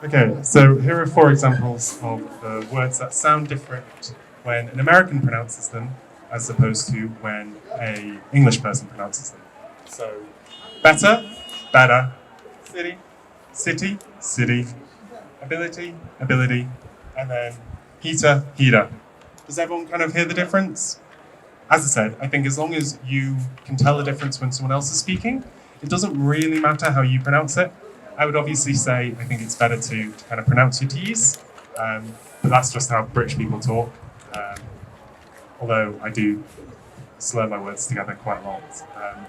Okay, so here are 4 examples of the words that sound different when an American pronounces them as opposed to when a English person pronounces them. So, better, better, city, city, city, ability, ability, and then heater, heater. Does everyone kind of hear the difference? As I said, I think as long as you can tell the difference when someone else is speaking, it doesn't really matter how you pronounce it. I would obviously say I think it's better to kind of pronounce your T's, but that's just how British people talk. Although I do slur my words together quite a lot,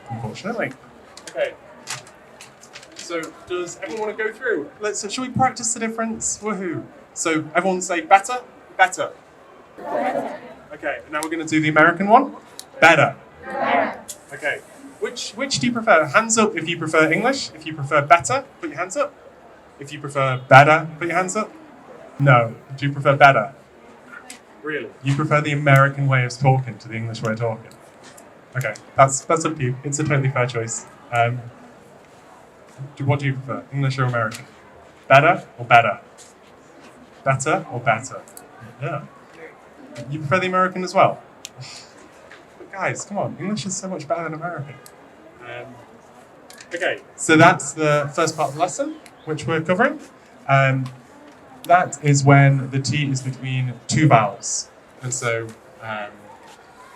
unfortunately. Okay. So does everyone want to go through? Shall we practice the difference? Woohoo! So everyone say better, better. Better. Okay, and now we're going to do the American one. Better. Better. Okay. Which do you prefer? Hands up if you prefer English. If you prefer better, put your hands up. If you prefer better, put your hands up. No. Do you prefer better? Really? You prefer the American way of talking to the English way of talking? Okay, that's up to you. It's a totally fair choice. What do you prefer, English or American? Better or better? Better or better? Yeah. You prefer the American as well? But guys, come on, English is so much better than American. Okay, so that's the first part of the lesson, which we're covering. That is when the T is between 2 vowels. And so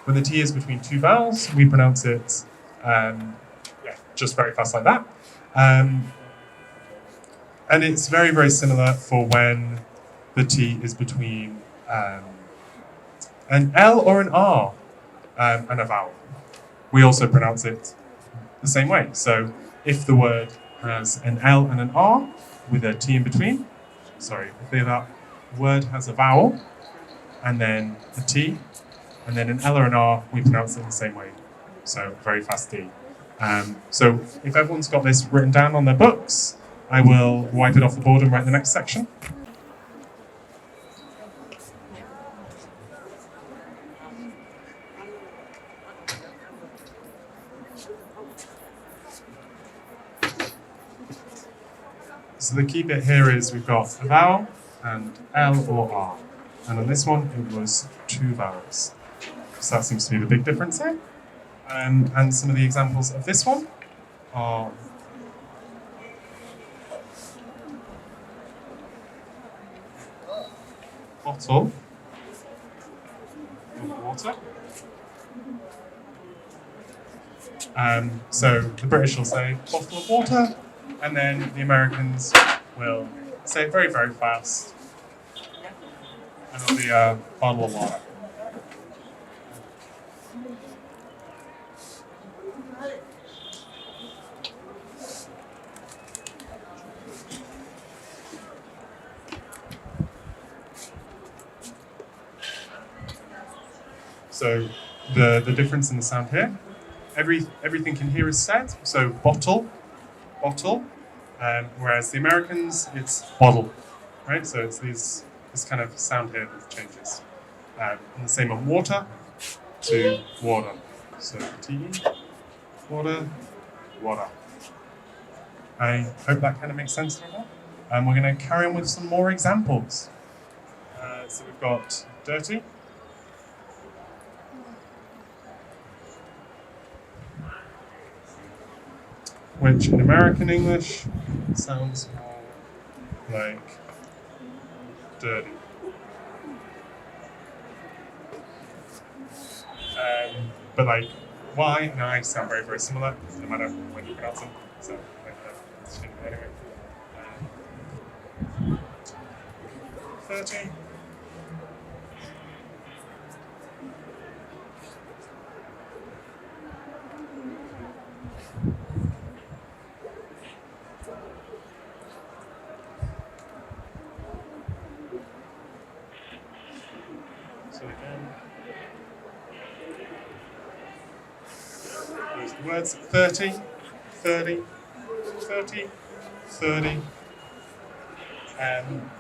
when the T is between 2 vowels, we pronounce it just very fast like that. And it's very, very similar for when the T is between an L or an R and a vowel. We also pronounce it the same way. So if the word has an L and an R with a T in between, if that word has a vowel and then a T and then an L or an R, we pronounce it the same way. So very fast D. So if everyone's got this written down on their books, I will wipe it off the board and write the next section. So the key bit here is we've got a vowel and L or R. And on this one, it was 2 vowels. So that seems to be the big difference here. And some of the examples of this one are bottle of water. So the British will say bottle of water, and then the Americans will say it very, very fast. And it'll be a bottle of water. So the difference in the sound here, everything in here is said. So bottle, whereas the Americans, it's bottle, right? So it's this kind of sound here that changes. And the same on water to water. So T, water, water. I hope that kind of makes sense to everyone. And we're going to carry on with some more examples. So we've got dirty. Which in American English sounds more like dirty. But like Y and I sound very, very similar, no matter when you pronounce them. So anyway. 30. Words 30, 30, 30, 30.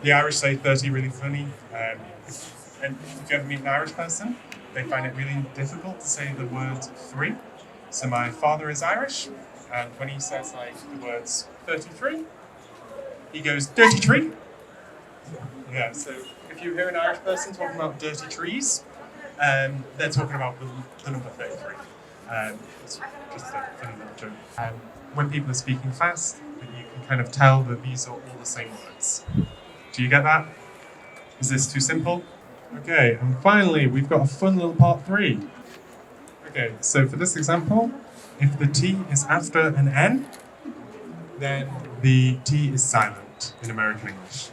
The Irish say 30 really funny. And if you ever meet an Irish person, they find it really difficult to say the word 3. So my father is Irish, and when he says like the words 33, he goes dirty tree, Yeah, so if you hear an Irish person talking about dirty trees, they're talking about the number 33. It's just a funny little joke. When people are speaking fast, then you can kind of tell that these are all the same words. Do you get that? Is this too simple? Okay, and finally, we've got a fun little part 3. Okay, so for this example, if the T is after an N, then the T is silent in American English.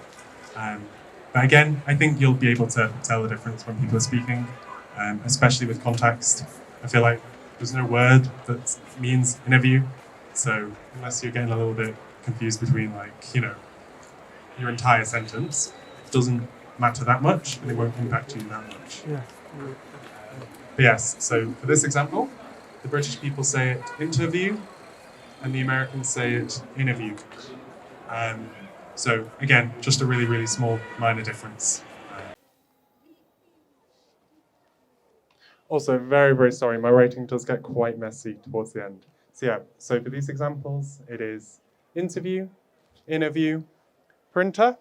But again, I think you'll be able to tell the difference when people are speaking, especially with context. I feel like there's no word that means interview, so unless you're getting a little bit confused between, like, you know, your entire sentence, it doesn't matter that much and it won't impact you that much. Yeah. But yes, so for this example, the British people say it interview and the Americans say it interview. So again, just a really, really small minor difference. Also, very, very sorry, my writing does get quite messy towards the end. So yeah, so for these examples, it is interview, interview, printer,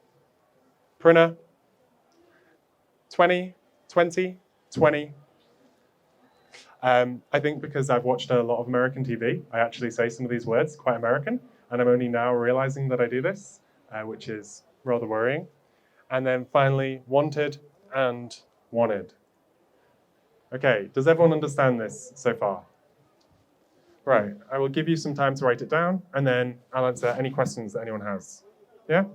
printer, 20, 20, 20. I think because I've watched a lot of American TV, I actually say some of these words quite American, and I'm only now realizing that I do this, which is rather worrying. And then finally, wanted and wanted. Okay, does everyone understand this so far? Right, I will give you some time to write it down, and then I'll answer any questions that anyone has. Yeah?